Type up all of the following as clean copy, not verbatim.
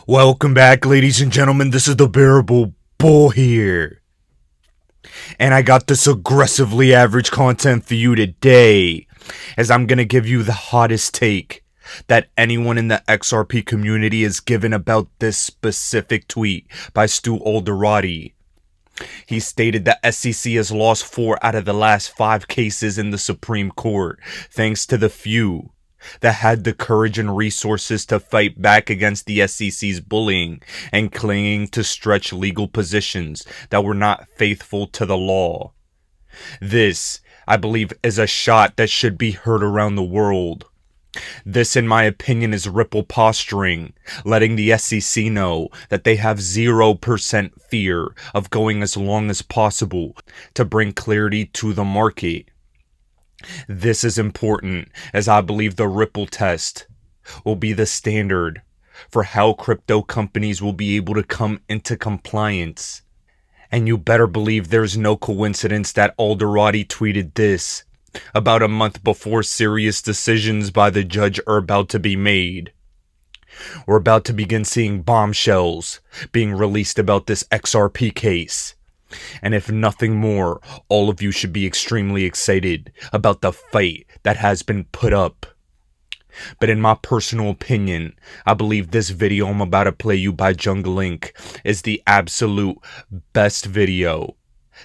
Welcome back, ladies and gentlemen. This is the Bearable Bull here. And I got this aggressively average content for you today, as I'm going to give you the hottest take that anyone in the XRP community has given about this specific tweet by Stu Alderati. He stated that SEC has lost 4 out of the last 5 cases in the Supreme Court, thanks to the few that had the courage and resources to fight back against the SEC's bullying and clinging to stretch legal positions that were not faithful to the law. This, I believe, is a shot that should be heard around the world. This, in my opinion, is Ripple posturing, letting the SEC know that they have 0% fear of going as long as possible to bring clarity to the market. This is important, as I believe the Ripple test will be the standard for how crypto companies will be able to come into compliance. And you better believe there's no coincidence that Alderati tweeted this about a month before serious decisions by the judge are about to be made. We're about to begin seeing bombshells being released about this XRP case. And if nothing more, all of you should be extremely excited about the fight that has been put up. But in my personal opinion, I believe this video I'm about to play you by Jungle Inc. is the absolute best video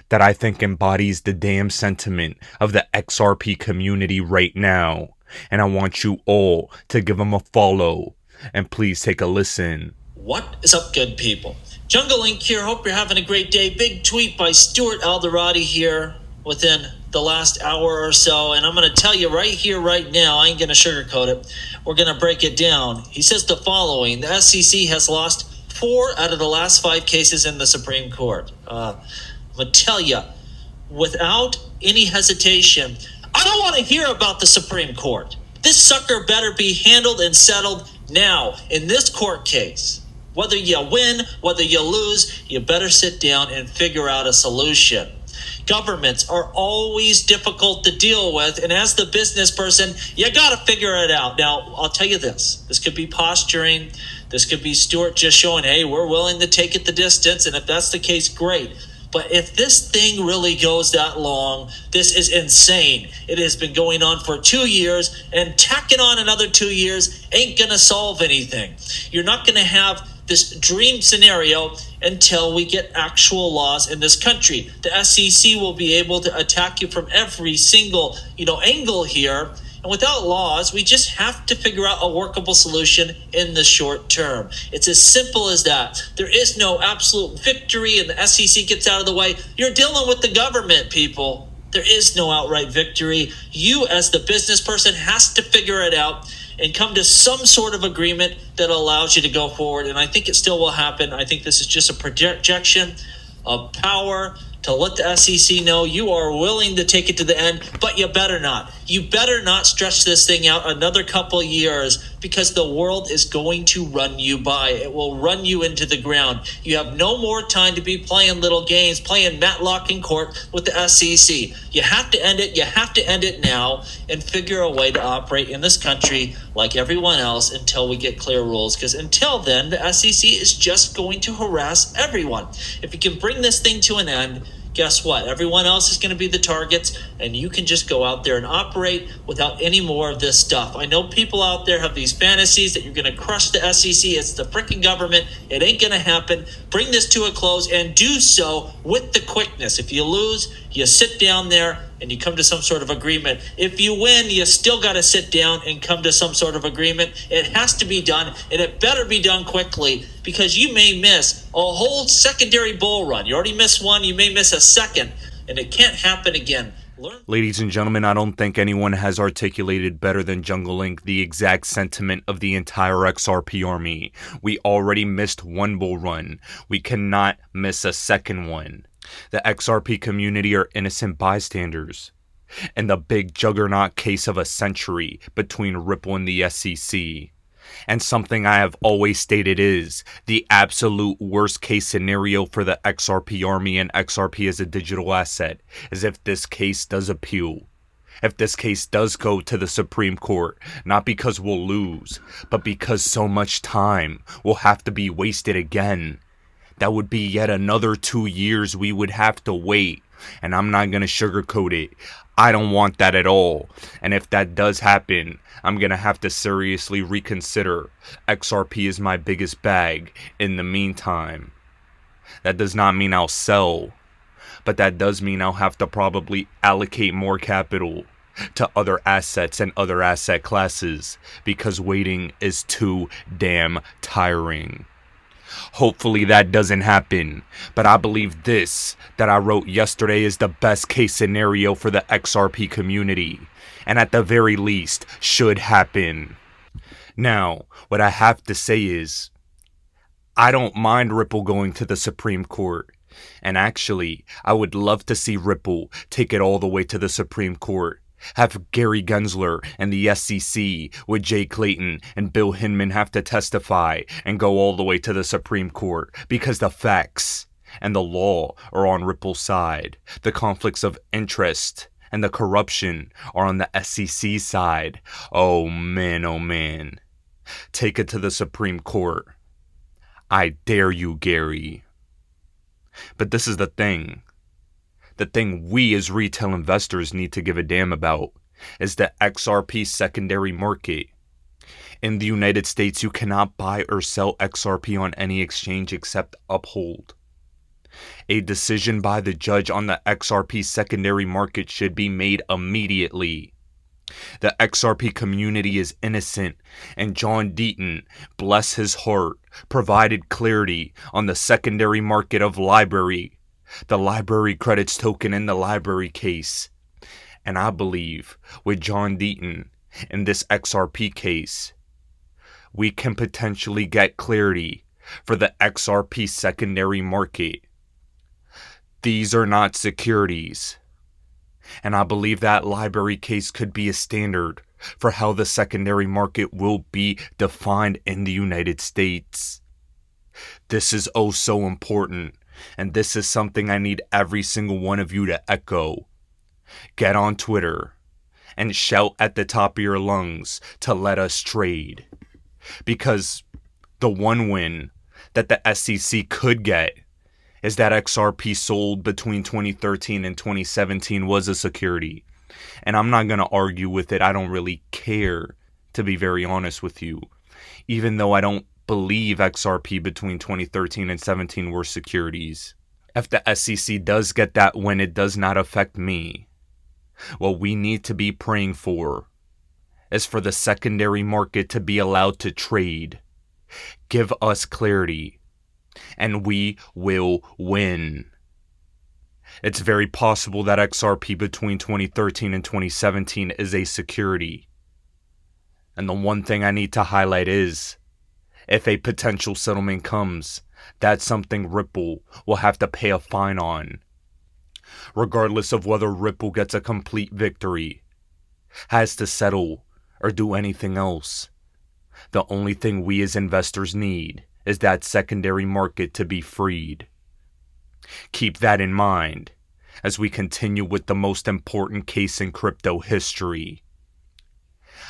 that I think embodies the damn sentiment of the XRP community right now. And I want you all to give them a follow. And please take a listen. What is up, good people? Jungle Inc. here. Hope you're having a great day. Big tweet by Stuart Alderati here within the last hour or so. And I'm going to tell you right here, right now, I ain't going to sugarcoat it. We're going to break it down. He says the following: the SEC has lost 4 out of the last 5 cases in the Supreme Court. I'm going to tell you, without any hesitation, I don't want to hear about the Supreme Court. This sucker better be handled and settled now in this court case. Whether you win, whether you lose, you better sit down and figure out a solution. Governments are always difficult to deal with, and as the business person, you got to figure it out. Now, I'll tell you this. This could be posturing. This could be Stuart just showing, hey, we're willing to take it the distance, and if that's the case, great. But if this thing really goes that long, this is insane. It has been going on for 2 years, and tacking on another 2 years ain't going to solve anything. You're not going to have this dream scenario until we get actual laws in this country. The SEC will be able to attack you from every single, angle here. And without laws, we just have to figure out a workable solution in the short term. It's as simple as that. There is no absolute victory and the SEC gets out of the way. You're dealing with the government, people. There is no outright victory. You, as the business person, has to figure it out and come to some sort of agreement that allows you to go forward. And I think it still will happen. I think this is just a projection of power to let the SEC know you are willing to take it to the end, but you better not. You better not stretch this thing out another couple years, because the world is going to run you by. It will run you into the ground. You have no more time to be playing little games, playing Matlock in court with the SEC. You have to end it. You have to end it now and figure a way to operate in this country like everyone else until we get clear rules, because until then, the SEC is just going to harass everyone. If you can bring this thing to an end, guess what? Everyone else is going to be the targets, and you can just go out there and operate without any more of this stuff. I know people out there have these fantasies that you're going to crush the SEC. It's the freaking government. It ain't going to happen. Bring this to a close and do so with the quickness. If you lose, you sit down there and you come to some sort of agreement. If you win, you still got to sit down and come to some sort of agreement. It has to be done, and it better be done quickly, because you may miss a whole secondary bull run. You already missed one, you may miss a second, and it can't happen again. Ladies and gentlemen, I don't think anyone has articulated better than Jungle Inc. the exact sentiment of the entire XRP army. We already missed one bull run. We cannot miss a second one. The XRP community are innocent bystanders in the big juggernaut case of a century between Ripple and the SEC. And something I have always stated is the absolute worst case scenario for the XRP army and XRP as a digital asset is if this case does appeal. if this case does go to the Supreme Court, not because we'll lose, but because so much time will have to be wasted again. That would be yet another 2 years we would have to wait. And I'm not going to sugarcoat it. I don't want that at all. And if that does happen, I'm going to have to seriously reconsider. XRP is my biggest bag in the meantime. That does not mean I'll sell, but that does mean I'll have to probably allocate more capital to other assets and other asset classes because waiting is too damn tiring. Hopefully that doesn't happen, but I believe this that I wrote yesterday is the best case scenario for the XRP community, and at the very least should happen. Now, what I have to say is, I don't mind Ripple going to the Supreme Court. And actually, I would love to see Ripple take it all the way to the Supreme Court. Have Gary Gensler and the SEC with Jay Clayton and Bill Hinman have to testify and go all the way to the Supreme Court because the facts and the law are on Ripple's side. The conflicts of interest and the corruption are on the SEC side. Oh man. Take it to the Supreme Court. I dare you, Gary. But this is the thing. The thing we as retail investors need to give a damn about is the XRP secondary market. In the United States, you cannot buy or sell XRP on any exchange except Uphold. A decision by the judge on the XRP secondary market should be made immediately. The XRP community is innocent, and John Deaton, bless his heart, provided clarity on the secondary market of library, the library credits token in the library case. And I believe with John Deaton in this XRP case, we can potentially get clarity for the XRP secondary market. These are not securities. And I believe that library case could be a standard for how the secondary market will be defined in the United States. This is oh so important, and this is something I need every single one of you to echo. Get on Twitter and shout at the top of your lungs to let us trade. Because the one win that the SEC could get is that XRP sold between 2013 and 2017 was a security. And I'm not going to argue with it. I don't really care, to be very honest with you. Even though I don't believe XRP between 2013 and 17 were securities. If the SEC does get that win, it does not affect me. What we need to be praying for is for the secondary market to be allowed to trade. Give us clarity, and we will win. It's very possible that XRP between 2013 and 2017 is a security. And the one thing I need to highlight is, if a potential settlement comes, that's something Ripple will have to pay a fine on. Regardless of whether Ripple gets a complete victory, has to settle, or do anything else. The only thing we as investors need is that secondary market to be freed. Keep that in mind as we continue with the most important case in crypto history.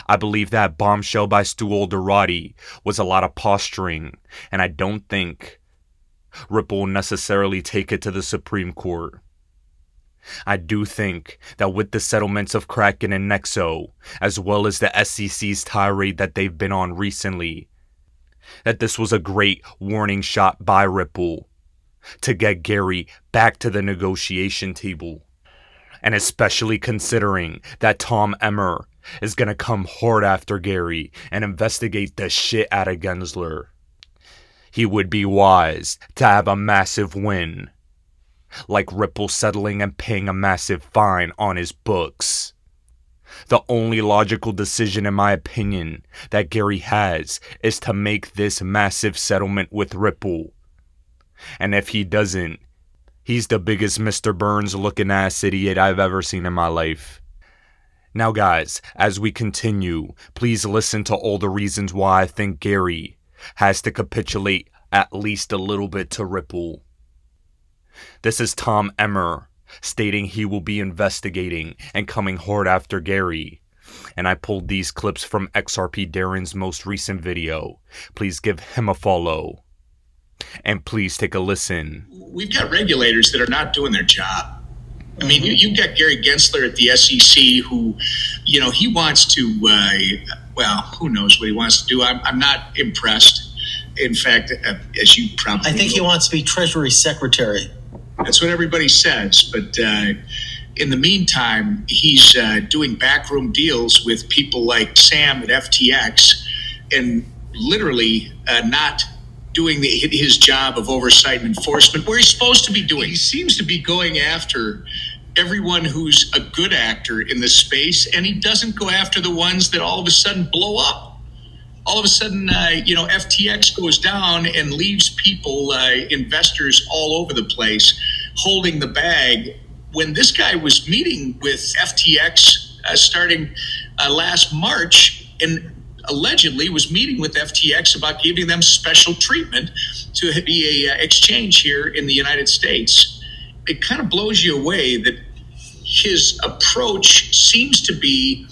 I believe that bombshell by Stu Alderati was a lot of posturing, and I don't think Ripple will necessarily take it to the Supreme Court. I do think that with the settlements of Kraken and Nexo, as well as the SEC's tirade that they've been on recently, that this was a great warning shot by Ripple to get Gary back to the negotiation table. And especially considering that Tom Emmer is going to come hard after Gary and investigate the shit out of Gensler. He would be wise to have a massive win, like Ripple settling and paying a massive fine on his books. The only logical decision, in my opinion, that Gary has is to make this massive settlement with Ripple. And if he doesn't, he's the biggest Mr. Burns looking ass idiot I've ever seen in my life. Now guys, as we continue, please listen to all the reasons why I think Gary has to capitulate at least a little bit to Ripple. This is Tom Emmer stating he will be investigating and coming hard after Gary. And I pulled these clips from XRP Darren's most recent video. Please give him a follow. And please take a listen. We've got regulators that are not doing their job. I mean, you've got Gary Gensler at the SEC who, he wants to, who knows what he wants to do. I'm not impressed. In fact, as you probably I think know, he wants to be Treasury Secretary. That's what everybody says. But in the meantime, he's doing backroom deals with people like Sam at FTX and literally not doing his job of oversight and enforcement where he's supposed to be doing. He seems to be going after everyone who's a good actor in the space, and he doesn't go after the ones that all of a sudden blow up. All of a sudden, FTX goes down and leaves people, investors all over the place, holding the bag. When this guy was meeting with FTX starting last March, and allegedly was meeting with FTX about giving them special treatment to be a exchange here in the United States, it kind of blows you away that his approach seems to be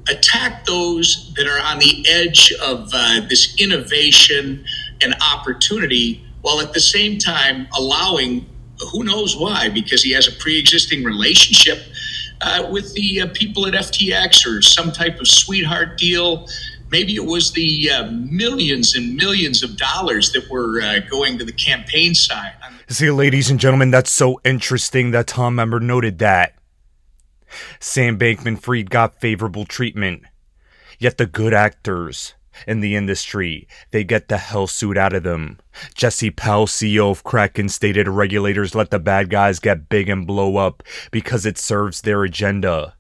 attack those that are on the edge of this innovation and opportunity, while at the same time allowing, who knows why, because he has a pre-existing relationship with the people at FTX or some type of sweetheart deal. Maybe it was the millions and millions of dollars that were going to the campaign side. See, ladies and gentlemen, that's so interesting that Tom Emmer noted that. Sam Bankman-Fried got favorable treatment, yet the good actors in the industry, they get the hell suit out of them. Jesse Powell, CEO of Kraken, stated regulators let the bad guys get big and blow up because it serves their agenda.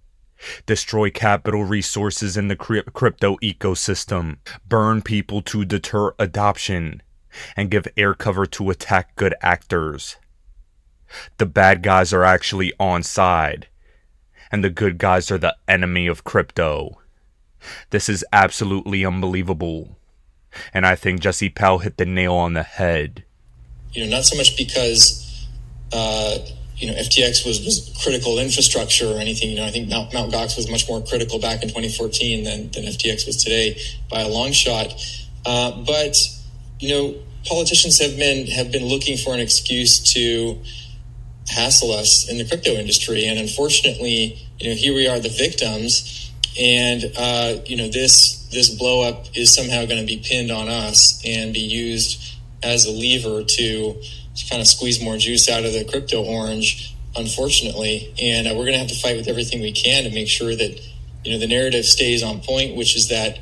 Destroy capital resources in the crypto ecosystem, burn people to deter adoption, and give air cover to attack good actors. The bad guys are actually on side, and the good guys are the enemy of crypto. This is absolutely unbelievable, and I think Jesse Powell hit the nail on the head. Not so much because FTX was critical infrastructure or anything. I think Mt. Gox was much more critical back in 2014 than FTX was today by a long shot. But politicians have been looking for an excuse to hassle us in the crypto industry, and unfortunately, here we are, the victims, and this blow up is somehow going to be pinned on us and be used as a lever to kind of squeeze more juice out of the crypto orange, unfortunately. And we're going to have to fight with everything we can to make sure that, the narrative stays on point, which is that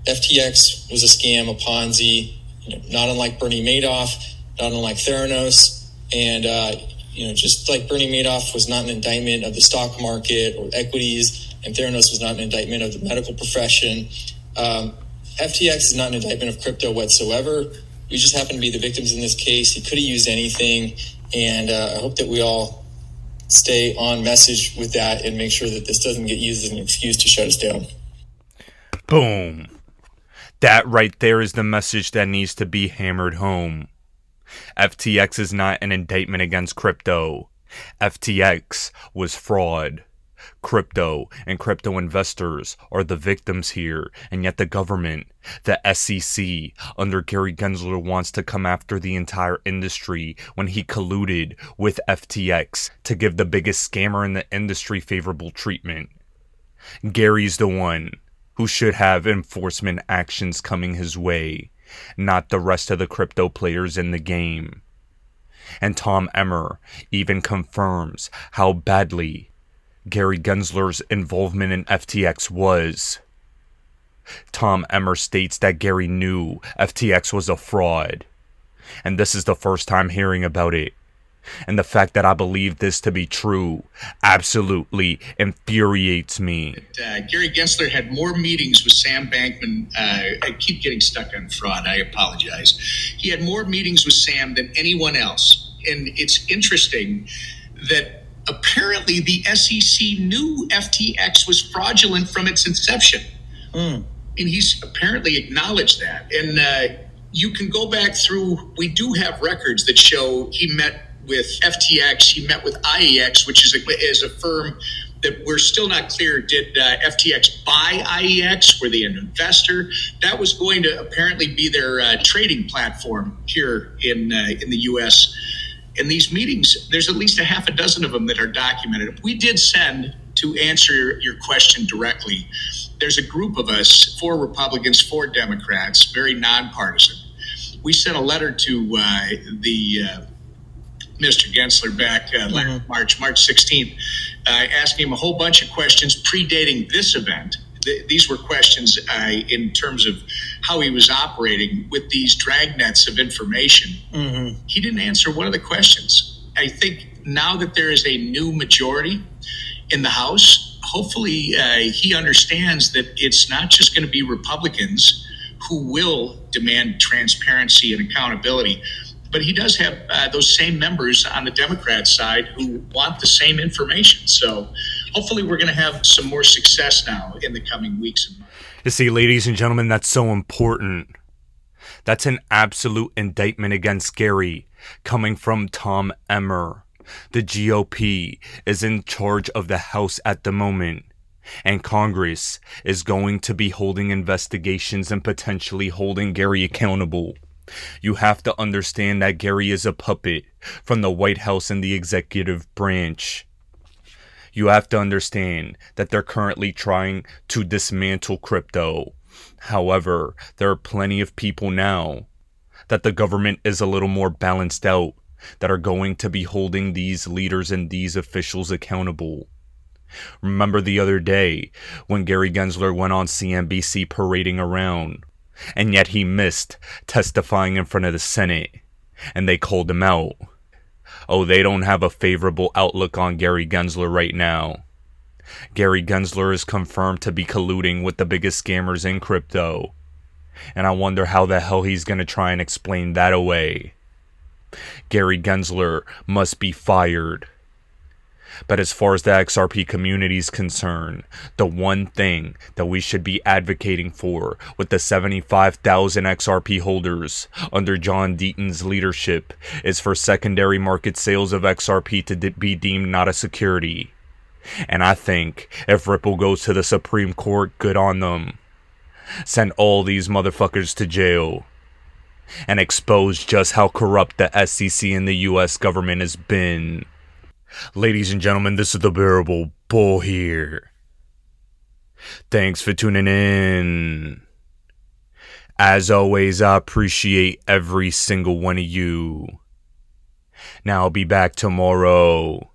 FTX was a scam, a Ponzi, not unlike Bernie Madoff, not unlike Theranos. And, just like Bernie Madoff was not an indictment of the stock market or equities, and Theranos was not an indictment of the medical profession, FTX is not an indictment of crypto whatsoever. We just happen to be the victims in this case. He could have used anything, and I hope that we all stay on message with that and make sure that this doesn't get used as an excuse to shut us down. Boom. That right there is the message that needs to be hammered home. FTX is not an indictment against crypto. FTX was fraud. Crypto and crypto investors are the victims here, and yet the government, the SEC, under Gary Gensler wants to come after the entire industry when he colluded with FTX to give the biggest scammer in the industry favorable treatment. Gary's the one who should have enforcement actions coming his way, not the rest of the crypto players in the game. And Tom Emmer even confirms how badly Gary Gensler's involvement in FTX was. Tom Emmer states that Gary knew FTX was a fraud, and this is the first time hearing about it. And the fact that I believe this to be true absolutely infuriates me. Gary Gensler had more meetings with Sam Bankman. I keep getting stuck on fraud. I apologize. He had more meetings with Sam than anyone else. And it's interesting that apparently the SEC knew FTX was fraudulent from its inception. And he's apparently acknowledged that. And you can go back through, we do have records that show he met with FTX. He met with IEX, which is a firm that we're still not clear. Did FTX buy IEX? Were they an investor? That was going to apparently be their trading platform here in the U.S. In these meetings, there's at least a half a dozen of them that are documented. We did send, to answer your question directly, there's a group of us, 4 Republicans, 4 Democrats, very nonpartisan. We sent a letter to the Mr. Gensler back March 16th, asking him a whole bunch of questions predating this event. These were questions in terms of how he was operating with these dragnets of information. Mm-hmm. He didn't answer one of the questions. I think now that there is a new majority in the House, hopefully he understands that it's not just going to be Republicans who will demand transparency and accountability, but he does have those same members on the Democrat side who want the same information. So hopefully we're going to have some more success now in the coming weeks and months. You see, ladies and gentlemen, that's so important. That's an absolute indictment against Gary coming from Tom Emmer. The GOP is in charge of the House at the moment, and Congress is going to be holding investigations and potentially holding Gary accountable. You have to understand that Gary is a puppet from the White House and the executive branch. You have to understand that they're currently trying to dismantle crypto. However, there are plenty of people now that the government is a little more balanced out that are going to be holding these leaders and these officials accountable. Remember the other day when Gary Gensler went on CNBC parading around, and yet he missed testifying in front of the Senate, and they called him out. Oh, they don't have a favorable outlook on Gary Gensler right now. Gary Gensler is confirmed to be colluding with the biggest scammers in crypto, and I wonder how the hell he's going to try and explain that away. Gary Gensler must be fired. But as far as the XRP community is concerned, the one thing that we should be advocating for with the 75,000 XRP holders under John Deaton's leadership is for secondary market sales of XRP to be deemed not a security. And I think if Ripple goes to the Supreme Court, good on them. Send all these motherfuckers to jail and expose just how corrupt the SEC and the US government has been. Ladies and gentlemen, this is the Bearable Bull here. Thanks for tuning in. As always, I appreciate every single one of you. Now I'll be back tomorrow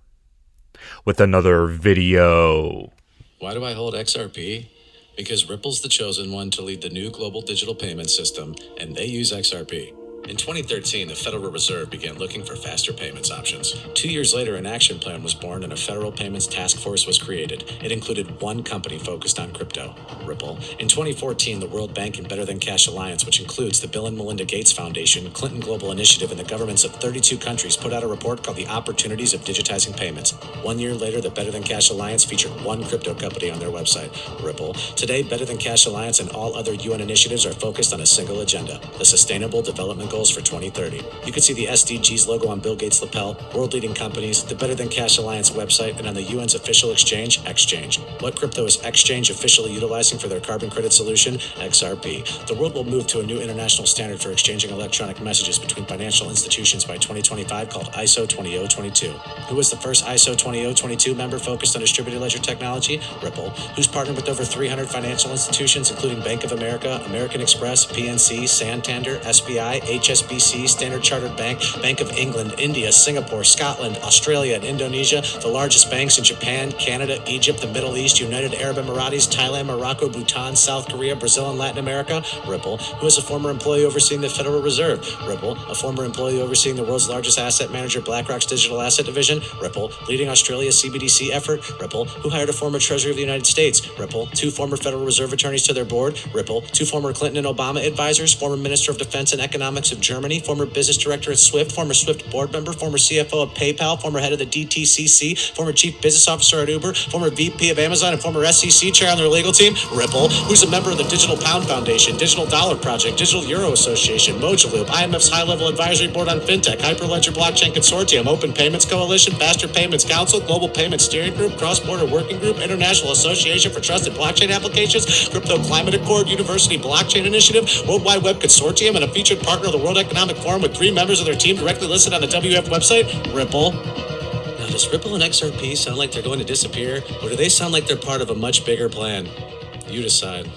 with another video. Why do I hold XRP? Because Ripple's the chosen one to lead the new global digital payment system, and they use XRP. In 2013, the Federal Reserve began looking for faster payments options. 2 years later, an action plan was born and a federal payments task force was created. It included one company focused on crypto, Ripple. In 2014, the World Bank and Better Than Cash Alliance, which includes the Bill and Melinda Gates Foundation, Clinton Global Initiative, and the governments of 32 countries, put out a report called The Opportunities of Digitizing Payments. 1 year later, the Better Than Cash Alliance featured one crypto company on their website, Ripple. Today, Better Than Cash Alliance and all other UN initiatives are focused on a single agenda, the Sustainable Development Goals for 2030. You can see the SDGs logo on Bill Gates' lapel, world-leading companies, the Better Than Cash Alliance website, and on the UN's official exchange, Exchange. What crypto is Exchange officially utilizing for their carbon credit solution? XRP. The world will move to a new international standard for exchanging electronic messages between financial institutions by 2025 called ISO 20022. Who was the first ISO 20022 member focused on distributed ledger technology? Ripple. Who's partnered with over 300 financial institutions, including Bank of America, American Express, PNC, Santander, SBI, HSBC, Standard Chartered Bank, Bank of England, India, Singapore, Scotland, Australia, and Indonesia, the largest banks in Japan, Canada, Egypt, the Middle East, United Arab Emirates, Thailand, Morocco, Bhutan, South Korea, Brazil, and Latin America? Ripple. Who is a former employee overseeing the Federal Reserve? Ripple. A former employee overseeing the world's largest asset manager, BlackRock's digital asset division? Ripple. Leading Australia's CBDC effort? Ripple. Who hired a former Treasury of the United States? Ripple. 2 former Federal Reserve attorneys to their board? Ripple. 2 former Clinton and Obama advisors, former Minister of Defense and Economics of Germany, former business director at Swift, former Swift board member, former CFO of PayPal, former head of the DTCC, former chief business officer at Uber, former VP of Amazon, Amazon and former SEC chair on their legal team, Ripple, who's a member of the Digital Pound Foundation, Digital Dollar Project, Digital Euro Association, Mojaloop, IMF's High-Level Advisory Board on FinTech, Hyperledger Blockchain Consortium, Open Payments Coalition, Faster Payments Council, Global Payments Steering Group, Cross-Border Working Group, International Association for Trusted Blockchain Applications, Crypto Climate Accord, University Blockchain Initiative, Worldwide Web Consortium, and a featured partner of the World Economic Forum with 3 members of their team directly listed on the WF website, Ripple. Now, does Ripple and XRP sound like they're going to disappear, or do they sound like they're part of a much bigger plan? You decide.